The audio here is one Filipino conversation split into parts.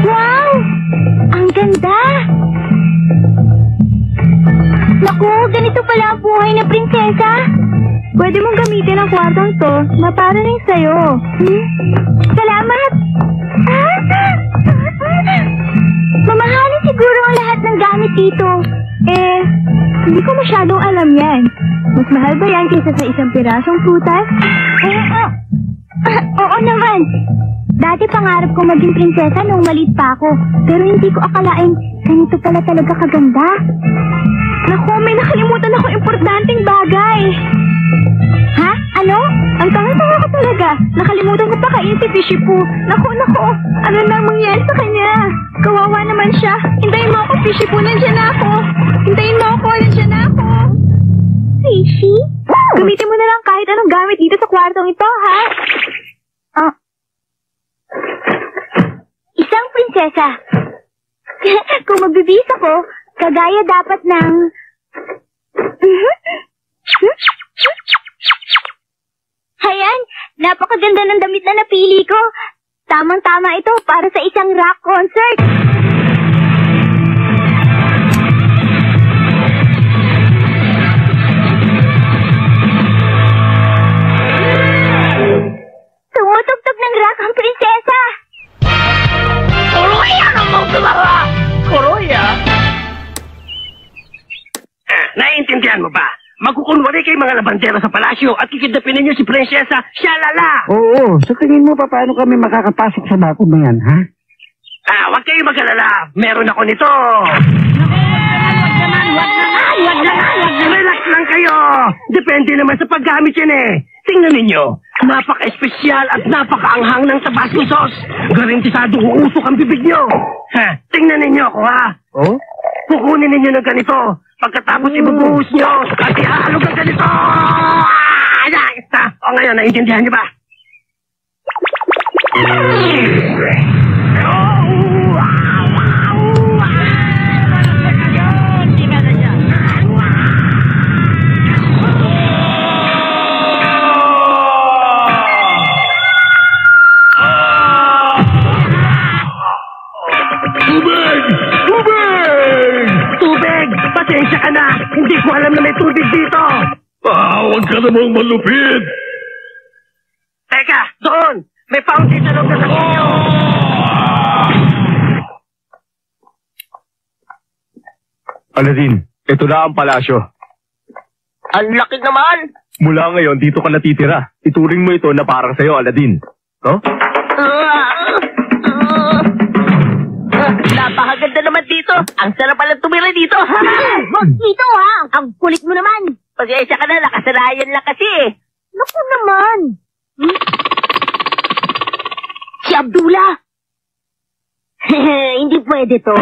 Wow! Ang ganda! Naku, ganito pala ang buhay na prinsesa. Pwede mong gamitin ang kwartong to na para rin sa'yo. Salamat! Mamahalin siguro ang lahat ng gamit dito. Hindi ko masyadong alam yan. Mas mahal ba yan kaysa sa isang pirasong prutas? Oo naman. Dati pangarap ko maging prinsesa nung maliit pa ako. Pero hindi ko akalain ganito pala talaga kaganda. Naku, may nakalimutan ako importanteng bagay. Ha? Ano? Ang tanga-tanga ko talaga. Nakalimutan ko pa kain si Fishy Poo. Naku. Ano nang mangyari sa kanya? Kawawa naman siya. Hintayin mo ako, Fishy Poo. Nandiyan na ako. Hintayin mo ako. Nandiyan na ako. Fishy? Gamitin mo na lang kahit anong gamit dito sa kwartong ito, ha? Isang prinsesa. Kung magbibihis ako, kagaya dapat ng... Ayan, napakaganda ng damit na napili ko. Tamang-tama ito para sa isang rock concert. Tumutugtog ng rock ang prinsesa. Kuroya naman talaga! Kuroya? Naiintindihan mo ba? Magkukunwari kay mga labandera sa palasyo at kikidnapin ninyo si Prinsesa Shalala! Oo, sa tingin mo pa paano kami makakapasok sa bako na yan, ha? Huwag kayong mag-alala. Meron ako nito. Wag naman! Relax lang kayo. Depende naman sa paggamit yan eh. Tingnan ninyo. Napaka-espesyal at napaka-anghang ng Tabasco sauce. Garantisadong uusok ang bibig nyo. Tingnan ninyo ako, ha? Oh? Kukunin ninyo ng ganito. Pagkatapos ibubuhos nyo at ihalog ang ganito. O ngayon, naiintindihan nyo ba? Pasensya ka na! Hindi ko alam na may tubig dito! Huwag ka namang malupit! Teka! Doon! May fountain sa loob na sa inyo! Aladdin, ito na ang palasyo. Ang laki naman! Mula ngayon, dito ka natitira. Ituring mo ito na parang sa'yo, Aladdin. No? Napakaganda naman dito. Ang sarap palang tumira dito. Wag dito, ha? Ang kulit mo naman. Pasensya ka na, nakasanayan lang kasi. Naku naman. Si Abdullah. Hindi pwede to.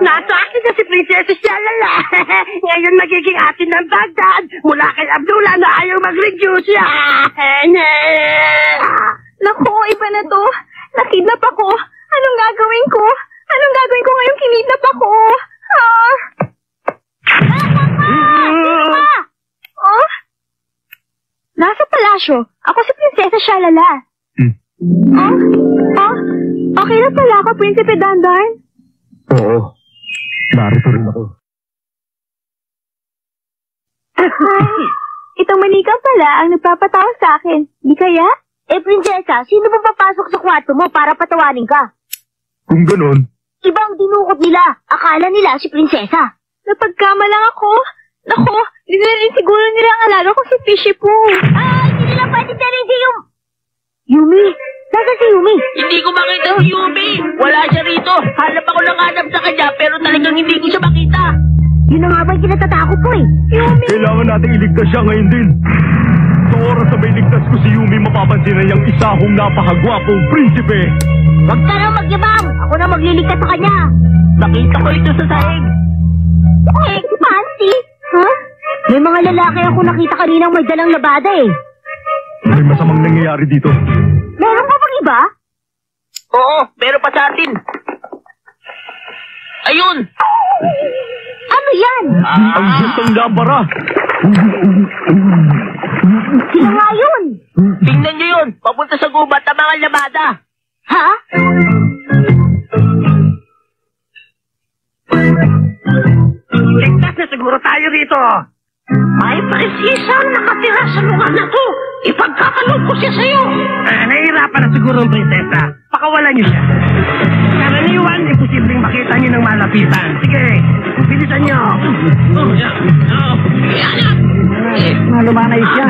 Nasa akin na si Prinsesa Shalala. Ngayon magiging atin ng Baghdad. Mula kay Abdullah na ayaw mag-reduce. Naku, iba na to. Nakidnap ako. Anong gagawin ko? Anong gagawin ko ngayong kinidnap ako? Nasa palasyo. Ako si Prinsesa Shalala. Okay na pala ako, Prinsipe Dandan? Oo. Narito rin ako. Itong manika pala ang nagpapatawa sa akin. Di kaya? Prinsesa, sino ba papasok sa kwarto mo para patawanin ka? Kung ganun. Ibang dinukot nila. Akala nila si Prinsesa. Napagkama lang ako. Naku, hindi na rin siguro nila ang alaga ko si Fishy Poo. Hindi nila pwede tarin si Yumi. Nasa si Yumi? Hindi ko makita si Yumi. Wala siya rito. Hanap ako ng hanap sa kanya pero talagang hindi ko siya makita. Yun na nga ba yung kinatatakot ko eh. Yumi! Kailangan natin iligtas siya ngayon din. Sa oras na may ligtas ko si Yumi, mapapansin na niyang isa akong napakagwapong prinsipe. Huwag ka na magyabang. Ako na magliligtas sa kanya. Nakita ko ito sa sahig. Fancy? Huh? May mga lalaki ako nakita kaninang may dalang labada eh. May masamang nangyayari dito. Meron pa bang iba? Oo, meron pa sa atin. Ayun! Ano yan? Ang gustong labara. Sila nga yun! Tingnan niyo yun! Papunta sa gubat ang mga labada! Ha? Ligtas na siguro tayo rito! May presisang nakatira sa lugar na to! Ipagkakalog ko siya sa'yo! Nahihirapan na siguro ang prinsesa. Pakawalan niyo siya. Karaniwan, imposibleng makita niyo ng malapitan. Sige, bilisan niyo! Malumanay siya.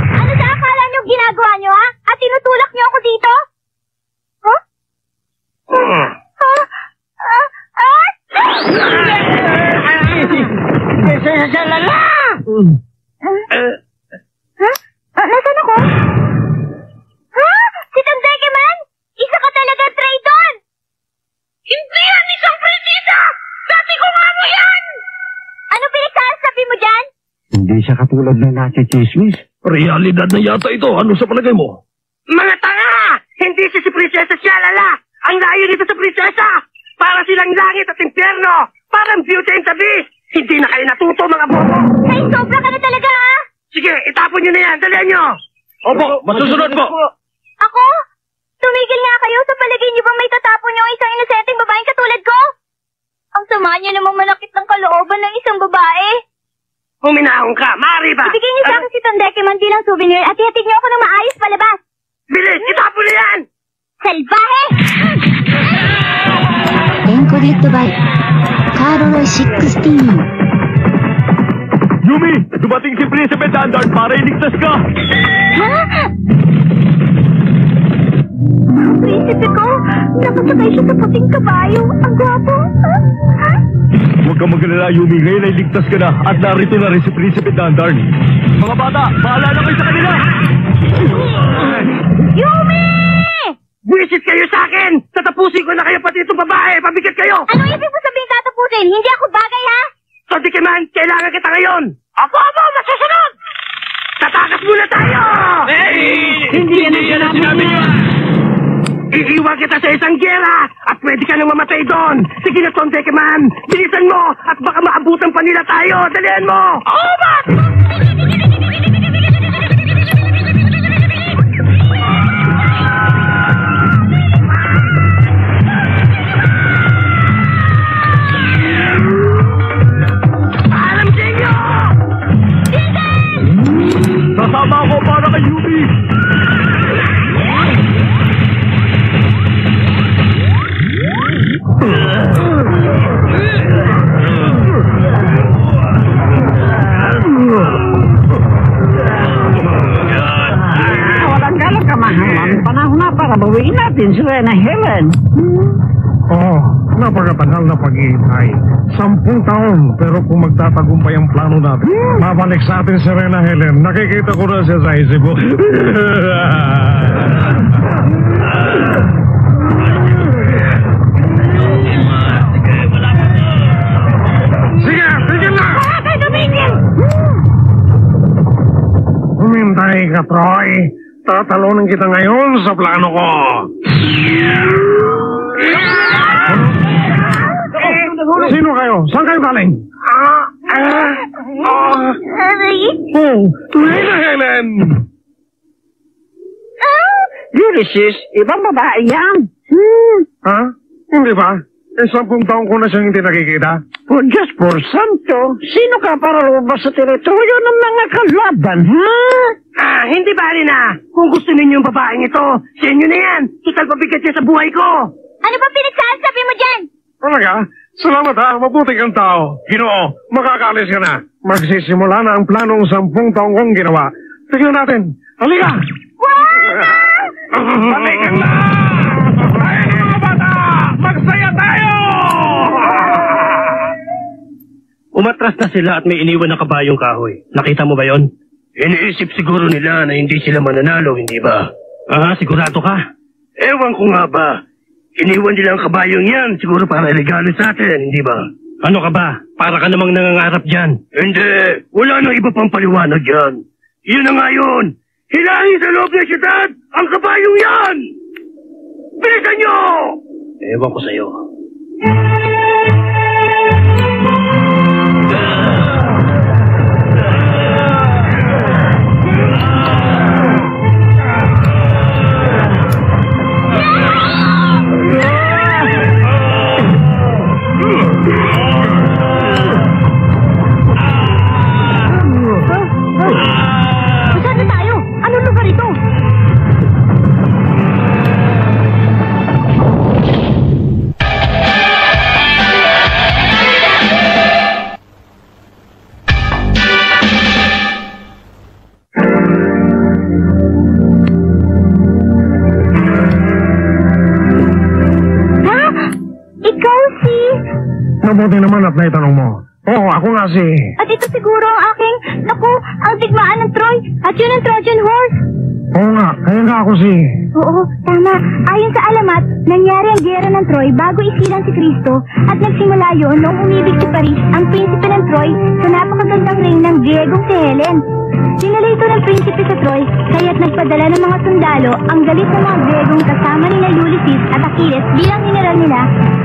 Ano sa akala niyo ginagawa niyo, ha? At tinutulak niyo ako dito? Huh? Nasaan ako? Ha? Si Tandekeman? Isa ka talaga traitor! Hindi yan isang prinsesa! Dati ko nga mo yan! Ano pinagsasabi mo dyan? Hindi siya katulad ng nachi-chismis. Realidad na yata ito. Ano sa palagay mo? Mga tanga! Hindi si Prinsesa Shalala! Ang layo nito sa prinsesa! Para silang langit at impyerno! Parang Beauty and the Beast! Hindi na kayo natuto, mga bobo! Ay, sobra ka na talaga, ha? Sige, itapon nyo na yan! Dalihan nyo! Opo, masusunod po. Ako? Tumigil nga kayo sa palagay niyo bang may tatapon niyo ang isang inosenteng babaeng katulad ko? Ang sama niyo namang manakit ng kalooban ng isang babae. Huminahon ka! Maaari ba? Ibigay niyo sa akin si Tandekeman bilang souvenir at ihatid niyo ako ng maayos palabas. Bilis! Itapon na yan! Salvahe! Encoded by Carlo 16. Yumi, dumating si Prinsipe Dandard para iligtas ka. Ha? Prinsipe ko, nakasakay siya sa puting kabayo. Ang gwapo. Ha? Huwag kang magalala, Yumi. Ngayon ay ligtas ka na at narito na rin si Prinsipe Dandard. Mga bata, bahala na kayo sa kanila. Yumi! Buwisit kayo sa akin! Tatapusin ko na kayo pati itong babae! Pabigat kayo! Ano ibig mo sabihin tatapusin? Hindi ako bagay, ha? Tandekeman, kailangan kita ngayon! Apo, masusunod! Tatakas muna tayo! Hindi yan ang sinabi niyo. Iiwan kita sa isang gera at pwede ka nang mamatay doon! Sige na, Tandekeman! Bilisan mo at baka maabutan pa nila tayo! Dalihan mo! Obat! Sasama ako para kay Yumi. Walang galang kamahalan. Panahon na para bawiin natin si Rena Helen. Oo, napakatagal na paghihintay. 10 taon, pero kung magtatagumpay ang plano natin, babalik sa atin si Rena Helen. Nakikita ko na siya sa isip ko. Sige, tigil na! Humintay ka, Troy. Tatalunin kita ngayon sa plano ko. Sino kayo? Saan kayo galing? Oh, Rena Helen! Ulysses, ibang babae yan. Ha? Hindi ba? 10 taon ko na siyang hindi nakikita. Oh, Diyos por santo, sino ka para lumabas sa teritoryo ng mga kalaban, ha? Hindi ba rin kung gusto ninyo yung babaeng ito, sa inyo na yan! Total pabigat siya sa buhay ko! Ano ba pinagsasabi mo dyan? Talaga? Salamat ha, mabuti kang tao. Ginoo, makakaalis ka na. Magsisimula na ang planong 10 taong kong ginawa. Tignan natin. Halika! Halika na! Tayo na mga bata! Magsaya tayo! Umatras na sila at may iniwan na kabayong kahoy. Nakita mo ba yon? Iniisip siguro nila na hindi sila mananalo, hindi ba? Sigurado ka? Ewan ko nga ba. Iniwan nila ang kabayong yan, siguro para regalo sa atin, hindi ba? Ano ka ba? Para ka namang nangangarap dyan. Hindi. Wala nang iba pang paliwanag dyan. Yun na nga yun. Hilahin sa loob ng syudad ang kabayong yan! Bilisan nyo! Ewan ko sa'yo. Saan na tayo? Anong lugar ito? Ha? Ikaw si... Mabuti naman at naitanong mo. Oo, ako nga si... At ito siguro ang aking... Naku, ang digmaan ng Troy. At yun ang Trojan horse. Oo nga, kaya nga ako si... Oo, tama. Ayon sa alamat, nangyari ang giyera ng Troy bago isilang si Kristo at nagsimula yun noong umibig si Paris, ang prinsipe ng Troy, sa napakagandang reyn ng Griegong si Helen. Dinala ito ng prinsipe sa Troy, kaya't nagpadala ng mga sundalo ang galit ng mga Griegong kasama nila Ulysses at Achilles bilang general nila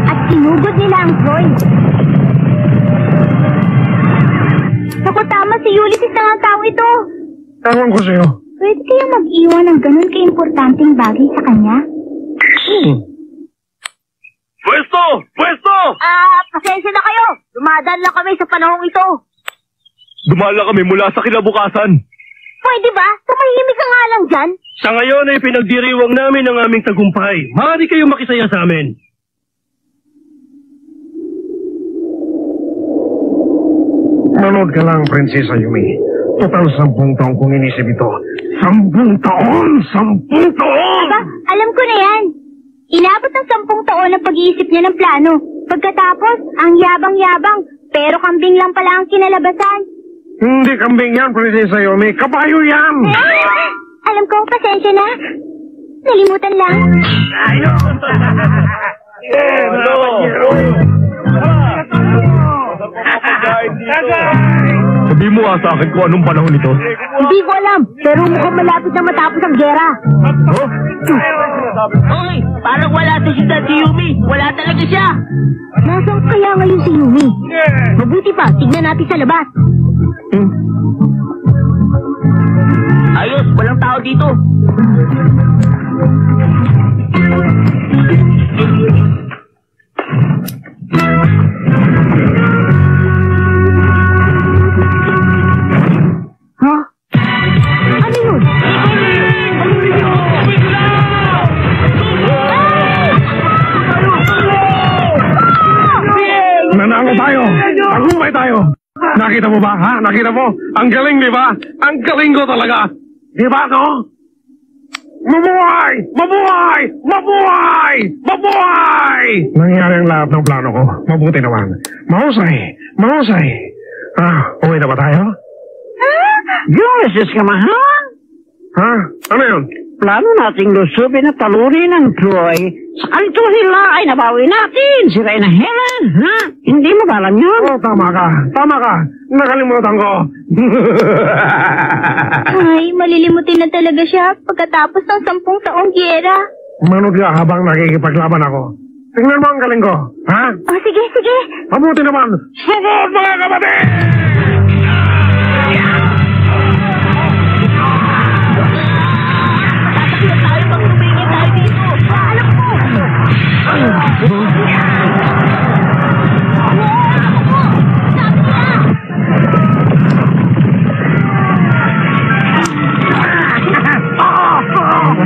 at sinugod nila ang Troy. Naku, tama si Ulysses na ang tao ito. Ewan ko sa'yo. Pwede kayong mag-iwan ng ganun ka-importanteng bagay sa kanya? Pwesto! Pwesto! Pasensya na kayo. Dumadaan lang kami sa panahong ito. Dumala kami mula sa kinabukasan. Pwede ba? Tumahimik ka nga lang dyan. Sa ngayon ay pinagdiriwang namin ang aming tagumpay. Maaari kayong makisaya sa amin. Manood ka lang, Prinsesa Yumi. Total 10 taon kong inisip ito. 10 taon! 10 taon! Aba, alam ko na yan. Inabot ng 10 taon ang pag-iisip niya ng plano. Pagkatapos, ang yabang-yabang, pero kambing lang pala ang kinalabasan. Hindi kambing yan, Prinsesa Yumi. Kabayo yan! Alam ko, pasensya na. Nalimutan lang. Sabi mo sa akin kung anong panahon ito. Hindi ko alam, pero mukhang malapit na matapos ang gera. Hoy, parang wala to si Dad Yumi. Wala talaga siya. Nasaan kaya ngayon si Yumi? Mabuti pa, tignan natin sa labas. Ayos, walang tao dito. Ha? Ano yun? Nanalo tayo! Tagumpay tayo! Nakita mo ba, ha? Nakita mo? Ang galing, di ba? Ang galing ko talaga! Di ba, no? Mabuhay! Mabuhay! Mabuhay! Mabuhay! Nangyari ang lahat ng plano ko. Mabuti naman. Mahusay! Mahusay! Uwi na ba tayo? Ulysses ka, mahal? Ha? Ano yun? Plano nating lusubin at talunin ng Troy. Sa kalito nila ay nabawi natin si Reyna Helen, ha? Hindi mo ba alam yun? Oh, tama ka. Tama ka. Nakalimutan ko. Ay, malilimutin na talaga siya pagkatapos ng 10 taong giyera. Manood ka habang nakikipaglaban ako. Tingnan mo ang galing ko. Ha? Oh, sige, sige. Mabuti naman. Sugod, mga kapatid! Tayo pag tumingin tayo dito. Alam ko.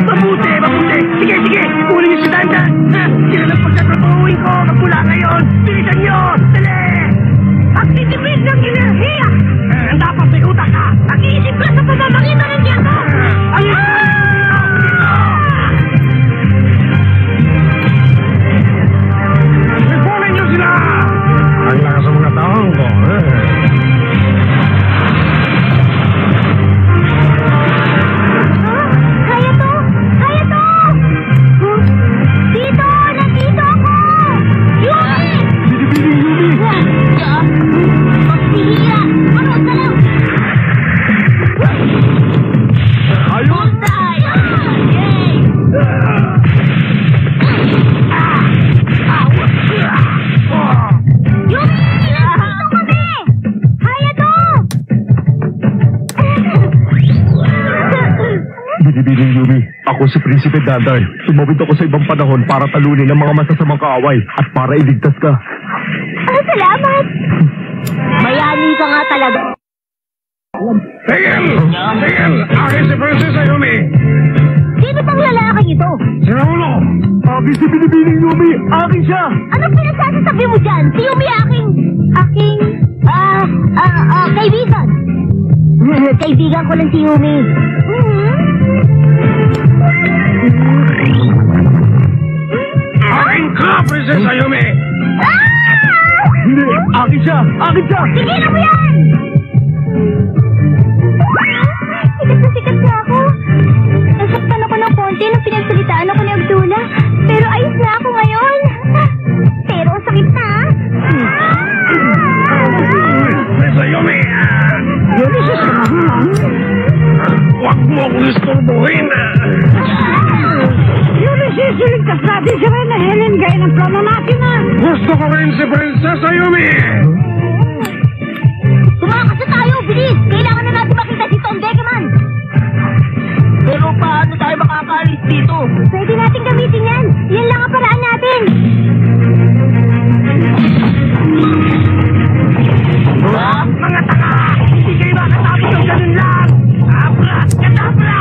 Mabuti, mabuti. Sige, sige. Uli niyo si Dandan. Sila lang pagtatrabahuin ko. Magmula ngayon. Bilisan niyo. Dali. Pagtitipid ng enerhiya. Ako si Prinsipe Dandar. Tumawid ako sa ibang panahon para talunin ang mga masasamang kaaway at para iligtas ka. Salamat! Bayani ka nga talaga. Tigil! Tigil! Akin si Princess Ayumi! Sino bang lalaking ito? Si Raulo! Akin si Binibining Yumi! Akin siya! Anong pinagsasasabi mo dyan? Si Yumi aking, kaibigan. Kaibigan ko lang si Yumi. Akin ka, Princess Ayumi! Hindi! Akin siya! Akin siya! Tigilan mo yan! Sikat na sikat na ako. Nasaktan ako ng konti nung pinagsalitaan ako ni Abdullah. Pero ayos na ako ngayon. Pero sakit na. Princess Ayumi! Huwag mo akong istorbohin! Siligtas natin si Reyna Helen gaya ng plano natin Gusto ko rin si Princess Ayumi! Tumakas na tayo, bilis! Kailangan na natin makita si Tom Dekeman. Pero paano tayo makakaalis dito? Pwede natin gamitin yan. Yan lang ang paraan natin. Mga tanga! Hindi kayo makatapos ng ganun lang! Abra-kadabra!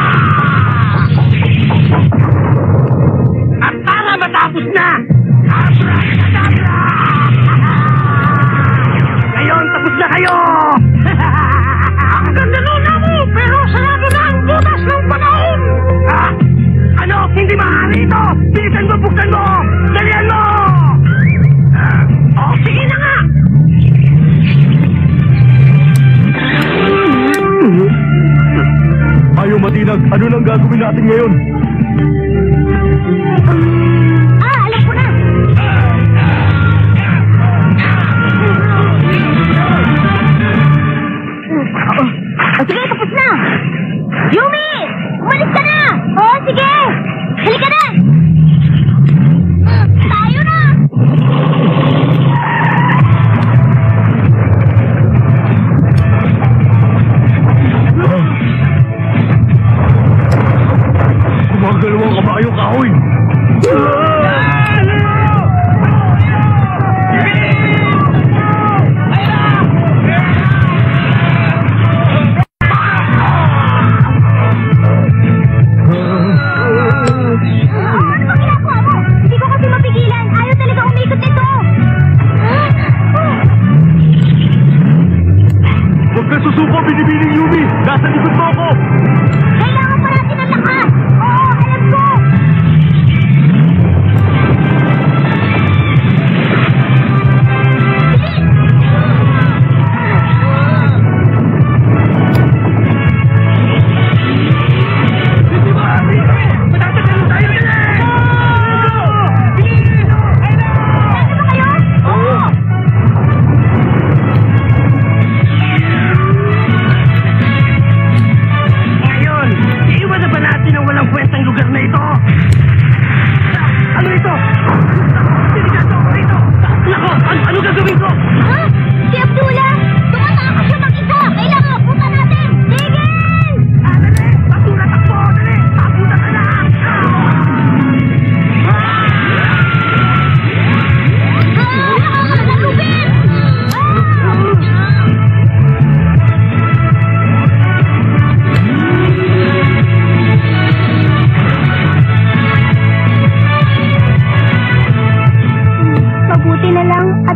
At para matapos na! Abra-kadabra! Ngayon, tapos na kayo! Ang ganda nun mo! Pero sarado na ang butas ng panahon! Ano? Hindi maaari ito! Bilisan mo, buksan mo! Dalihan mo! Sige na nga! Ayaw matinag, ano nang gagawin natin ngayon? Alam ko na! Sige, tapos na! Yumi! Umalis ka na! Sige! Halika na! Tayo na! Gumagalawang kabayo kahoy! Huwag ka susuko, Binibining Yumi! Nasa likod mo ako! Kailangan pa natin ang lakas! Oo, alam ko!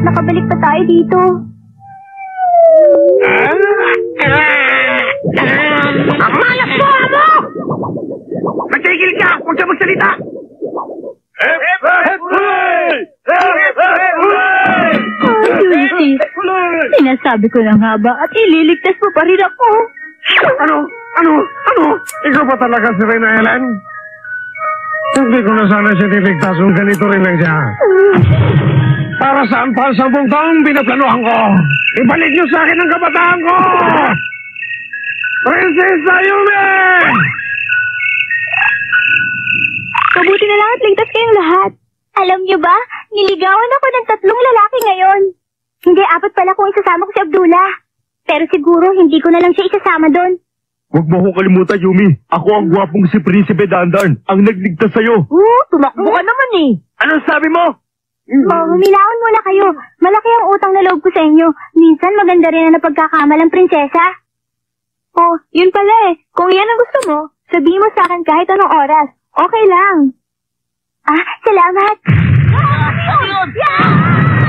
Nakabalik pa tayo dito. Malas mo, amo! Matigil ka! Huwag ka magsalita! Sinasabi ko na nga ba at ililigtas mo pa rin ako. Ano? Ikaw ba talaga si Reyna Helen? Hindi ko na sana siya tiligtas kung ganito rin lang siya. Para saan pa 10 taong binaplanuhan ko? Ibalik niyo sa akin ang kabataan ko! Princess Ayumi! Mabuti na lang at ligtas kayong lahat. Alam niyo ba, niligawan ako ng 3 lalaki ngayon. Hindi, 4 pala kung isasama ko si Abdullah. Pero siguro hindi ko na lang siya isasama doon. Huwag mo akong kalimutan, Yumi. Ako ang gwapong si Prinsipe Dandan, ang nagligtas sa'yo. Tumakbo ka naman eh. Anong sabi mo? Oh, humilaon muna kayo. Malaki ang utang na loob ko sa inyo. Minsan maganda rin na napagkakamalang prinsesa. Oh, yun pala eh. Kung yan ang gusto mo, sabihin mo sa akin kahit anong oras. Okay lang. Ah, salamat. Ayun!